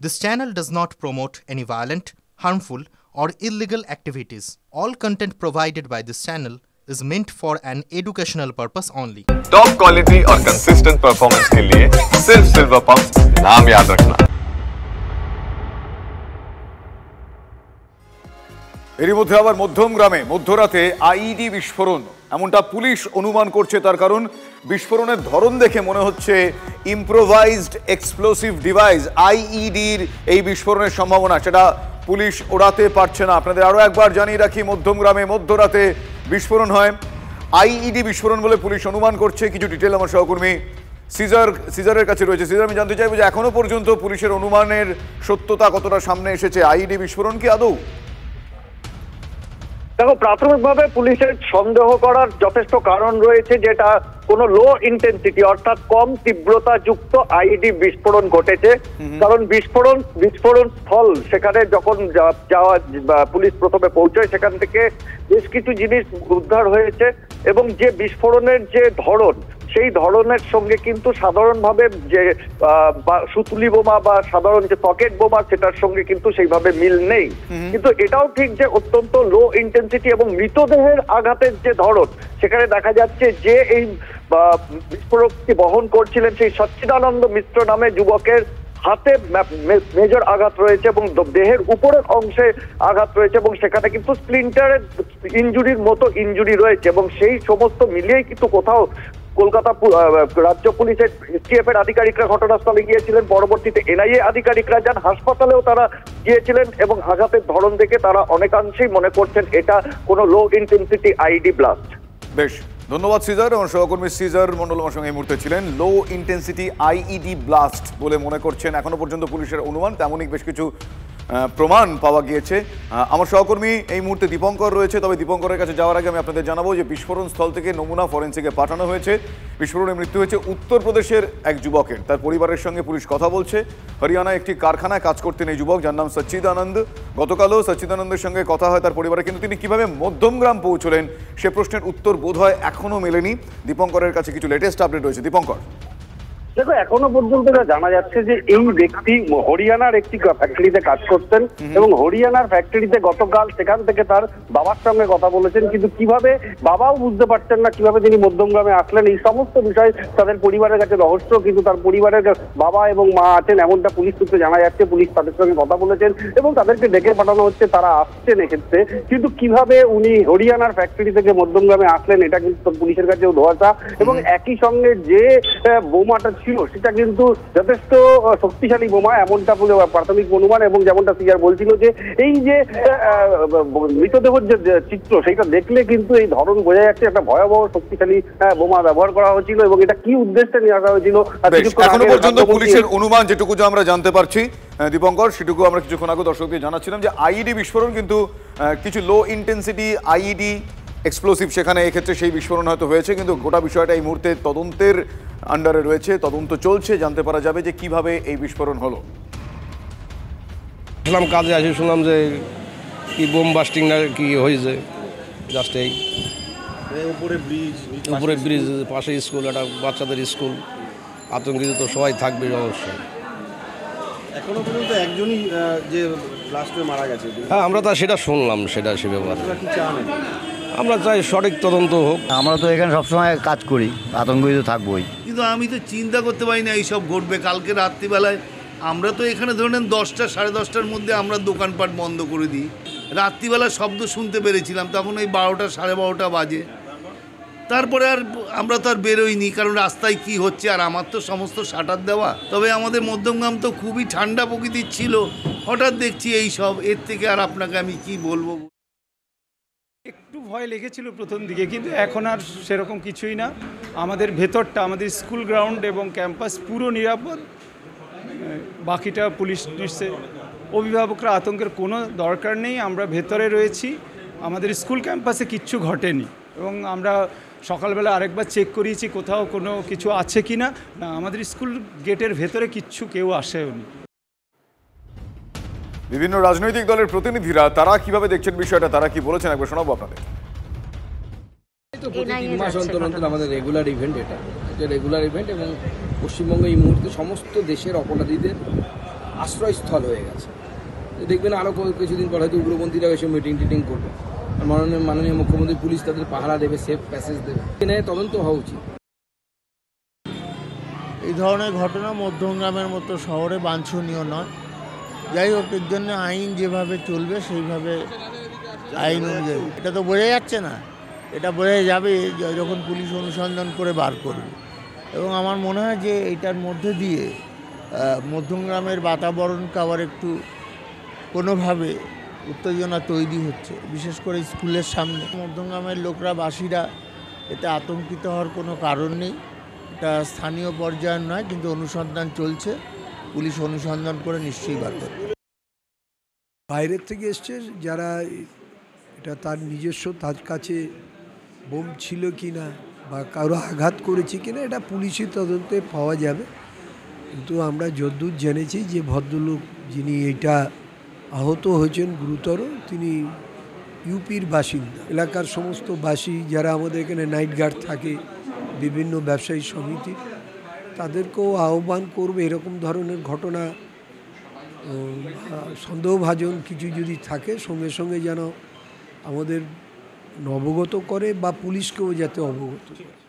This channel does not promote any violent, harmful, or illegal activities. All content provided by this channel is meant for an educational purpose only. Top quality और consistent performance के लिए सिर्फ silver pump नाम याद रखना। এরই মধ্যে আবার মধ্যমগ্রামে মধ্যরাতে আইইডি বিস্ফোরণ এমনটা পুলিশ অনুমান করছে। তার কারণ বিস্ফোরণের ধরন দেখে মনে হচ্ছে ইম্প্রোভাইজড এক্সপ্লোসিভ ডিভাইস আইইডির এই বিস্ফোরণের সম্ভাবনা, সেটা পুলিশ ওড়াতে পারছে না। আপনাদের আরও একবার জানিয়ে রাখি, মধ্যমগ্রামে মধ্যরাতে বিস্ফোরণ হয়, আইইডি বিস্ফোরণ বলে পুলিশ অনুমান করছে। কিছু ডিটেল আমার সহকর্মী সিজারের কাছে রয়েছে। সিজার, আমি জানতে চাইবো যে এখনো পর্যন্ত পুলিশের অনুমানের সত্যতা কতটা সামনে এসেছে? আইইডি বিস্ফোরণ কি আদৌ? দেখো, প্রাথমিকভাবে পুলিশের সন্দেহ করার যথেষ্ট কারণ রয়েছে, যেটা কোনো লো ইন্টেন্সিটি অর্থাৎ কম তীব্রতা যুক্ত আইইডি বিস্ফোরণ ঘটেছে। কারণ বিস্ফোরণ স্থল সেখানে যখন যাওয়া পুলিশ প্রথমে পৌঁছয়, সেখান থেকে বেশ কিছু জিনিস উদ্ধার হয়েছে এবং যে বিস্ফোরণের যে ধরন, সেই ধরনের সঙ্গে কিন্তু সাধারণভাবে যে সুতুলি বোমা বা সাধারণ যে পকেট বোমা, সেটার সঙ্গে কিন্তু সেইভাবে মিল নেই। কিন্তু এটাও ঠিক যে অত্যন্ত লো ইন্টেন্সিটি এবং মৃতদেহের আঘাতের যে ধরন, সেখানে দেখা যাচ্ছে যে এই বিস্ফোরকটি বহন করছিলেন সেই সচ্চিদানন্দ মিশ্র নামে যুবকের হাতে মেজর আঘাত রয়েছে এবং দেহের উপরের অংশে আঘাত রয়েছে এবং সেখানে কিন্তু স্প্লিন্টারের ইনজুরির মতো ইনজুরি রয়েছে এবং সেই সমস্ত মিলিয়েই কিন্তু কোথাও কলকাতা রাজ্য পুলিশের এসটিএফ এর আধিকারিকরা ঘটনাস্থলে গিয়েছিলেন, পরবর্তীতে এনআইএ আধিকারিকরা যান, হাসপাতালেও তারা গিয়েছিলেন এবং আঘাতের ধরন দেখে তারা অনেকাংশেই মনে করছেন এটা কোনো লো ইন্টেন্সিটি আইইডি ব্লাস্ট। বেশ, ধন্যবাদ সিজার। আমার সহকর্মী সিজার মন্ডল আমার সঙ্গে এই মুহূর্তে ছিলেন। লো ইন্টেন্সিটি আইইডি ব্লাস্ট বলে মনে করছেন এখনো পর্যন্ত পুলিশের অনুমান, তেমনই বেশ কিছু প্রমাণ পাওয়া গিয়েছে। আমার সহকর্মী এই মুহূর্তে দীপঙ্কর রয়েছে। তবে দীপঙ্করের কাছে যাওয়ার আগে আমি আপনাদের জানাবো যে বিস্ফোরণ স্থল থেকে নমুনা ফরেন্সিকে পাঠানো হয়েছে। বিস্ফোরণে মৃত্যু হয়েছে উত্তরপ্রদেশের এক যুবকের। তার পরিবারের সঙ্গে পুলিশ কথা বলছে। হরিয়ানায় একটি কারখানায় কাজ করতেন এই যুবক, যার নাম সচ্চিদানন্দ। গতকালও সচ্চিদানন্দের সঙ্গে কথা হয় তার পরিবারে, কিন্তু তিনি কিভাবে মধ্যমগ্রাম পৌঁছলেন সে প্রশ্নের উত্তর বোধহয় এখনো মেলেনি। দীপঙ্করের কাছে কিছু লেটেস্ট আপডেট রয়েছে। দীপঙ্কর, দেখো, এখনো পর্যন্ত যা জানা যাচ্ছে যে এই ব্যক্তি হরিয়ানার একটি ফ্যাক্টরিতে কাজ করতেন এবং হরিয়ানার ফ্যাক্টরিতে গতকাল সেখান থেকে তার বাবার সঙ্গে কথা বলেছেন, কিন্তু কিভাবে বাবাও বুঝতে পারছেন না কিভাবে তিনি মধ্যমগ্রামে আসলেন। এই সমস্ত বিষয় তাদের পরিবারের কাছে রহস্য, কিন্তু তার পরিবারের বাবা এবং মা আছেন এমনটা পুলিশ সূত্রে জানা যাচ্ছে। পুলিশ তাদের সঙ্গে কথা বলেছেন এবং তাদেরকে ডেকে পাঠানো হচ্ছে, তারা আসছেন এক্ষেত্রে। কিন্তু কিভাবে উনি হরিয়ানার ফ্যাক্টরি থেকে মধ্যমগ্রামে আসলেন এটা কিন্তু পুলিশের কাছেও ধোঁয়াশা। এবং একই সঙ্গে যে বোমাটা ছিল সেটা কিন্তু যথেষ্ট শক্তিশালী বোমা, এমনটা প্রাথমিক অনুমান। এবং যেমনটা সিআর বলছিল যে এই যে মৃতদেহের যে চিত্র, সেটা দেখলে কিন্তু এই ধরন বোঝা যাচ্ছে একটা ভয়াবহ শক্তিশালী বোমা ব্যবহার করা হয়েছিল এবং এটা কি উদ্দেশ্যে নিয়ে আসা হয়েছিল এখনো পর্যন্ত পুলিশের অনুমান যেটুকু আমরা জানতে পারছি দীপঙ্কর, সেটুকু আমরা কিছুক্ষণ আগে দর্শকদের জানাচ্ছিলাম যে আইইডি বিস্ফোরণ কিন্তু কিছু লো ইন্টেন্সিটি আইইডি এক্সপ্লোসিভ সেখানে এক্ষেত্রে সেই বিস্ফোরণ হয়তো হয়েছে, কিন্তু গোটা বিষয়টা এই মুহূর্তে তদন্তের আন্ডারে রয়েছে, তদন্ত চলছে, জানতে পারা যাবে যে কিভাবে এই বিস্ফোরণ হলো। শুনলাম কাজে আসি, শুনলাম যে কি বোম বাস্টিং না কি হয়েছে, জাস্ট এই উপরে ব্রিজ পাশে স্কুল, একটা বাচ্চাদের স্কুল, আতঙ্কিত তো সবাই থাকবে অবশ্যই। এখনো পর্যন্ত একজনই যে ব্লাস্ট হয়ে মারা গেছে। হ্যাঁ, আমরা তা সেটা শুনলাম, সেটা সে ব্যাপারে আমরা চাই সঠিক তদন্ত হোক। আমরা তো এখানে সবসময় কাজ করি, আতঙ্কিত থাকবোই, কিন্তু আমি তো চিন্তা করতে পারি না এইসব ঘটবে। কালকে রাত্রিবেলায় আমরা তো এখানে ধরে নেন 10টা সাড়ে 10টার মধ্যে আমরা দোকানপাট বন্ধ করে দিই। রাত্রিবেলা শব্দ শুনতে পেরেছিলাম, তখন ওই 12টা সাড়ে 12টা বাজে। তারপরে আর আমরা তো আর বেরোইনি, কারণ রাস্তায় কি হচ্ছে, আর আমার তো সমস্ত শাটার দেওয়া। তবে আমাদের মধ্যমগ্রাম তো খুবই ঠান্ডা প্রকৃতির ছিল, হঠাৎ দেখছি এই সব। এর থেকে আর আপনাকে আমি কি বলবো। একটু ভয় লেগেছিল প্রথম দিকে, কিন্তু এখন আর সেরকম কিছুই না। আমাদের ভেতরটা, আমাদের স্কুল গ্রাউন্ড এবং ক্যাম্পাস পুরো নিরাপদ। বাকিটা পুলিশ নিশ্চয়, অভিভাবকরা আতঙ্কের কোনো দরকার নেই। আমরা ভেতরে রয়েছি, আমাদের স্কুল ক্যাম্পাসে কিচ্ছু ঘটেনি এবং আমরা সকালবেলা আরেকবার চেক করিয়েছি কোথাও কোনো কিছু আছে কি না। আমাদের স্কুল গেটের ভেতরে কিচ্ছু কেউ আসেওনি। বিভিন্ন রাজনৈতিক দলের প্রতিনিধিরা তারা কিভাবে দেখছেন বিষয়টা, তারা কি বলেছেন একবার শোনাবো আপনাদের। প্রতি 3 মাস অন্তর অন্তর আমাদের রেগুলার ইভেন্ট, এটা রেগুলার ইভেন্ট এবং পশ্চিমবঙ্গে এই মুহূর্তে সমস্ত দেশের অপরাধীদের আশ্রয়স্থল হয়ে গেছে। দেখবেন আরও কিছুদিন পর হয়তো উগ্রপন্থীরা এসে মিটিং টিটিং করবে, আর মাননীয় মুখ্যমন্ত্রী পুলিশ তাদের পাহারা দেবে, সেফ প্যাসেজ দেবে, এনে তদন্ত হওয়া উচিত। এই ধরনের ঘটনা মধ্যমগ্রামের মতো শহরে বাঞ্ছনীয় নয়। যাই হোক, এর জন্য আইন যেভাবে চলবে সেইভাবে আইন অনুযায়ী, এটা তো বোঝা যাচ্ছে না, এটা বোঝা যাবে যখন পুলিশ অনুসন্ধান করে বার করবে। এবং আমার মনে হয় যে এটার মধ্যে দিয়ে মধ্যমগ্রামের বাতাবরণকে আবার একটু কোনোভাবে উত্তেজনা তৈরি হচ্ছে, বিশেষ করে স্কুলের সামনে। মধ্যমগ্রামের লোকরা, বাসীরা এতে আতঙ্কিত হওয়ার কোনো কারণ নেই। এটা স্থানীয় পর্যায়ের নয়, কিন্তু অনুসন্ধান চলছে, পুলিশ অনুসন্ধান করে নিশ্চয়ই বার করবে। বাইরের থেকে এসছে যারা, এটা তার নিজস্ব, তার কাছে বোম ছিল কি না বা কারো আঘাত করেছে কিনা এটা পুলিশি তদন্তে পাওয়া যাবে। কিন্তু আমরা যদ্দূর জেনেছি যে ভদ্রলোক যিনি এটা আহত হয়েছেন গুরুতর, তিনি ইউপির বাসিন্দা। এলাকার সমস্ত বাসী যারা আমাদের এখানে নাইট গার্ড থাকে, বিভিন্ন ব্যবসায়ী সমিতি, তাদেরকেও আহ্বান করবে এরকম ধরনের ঘটনা সন্দেহভাজন কিছু যদি থাকে সঙ্গে সঙ্গে যেন আমাদের অবগত করে বা পুলিশকেও যাতে অবগত করে।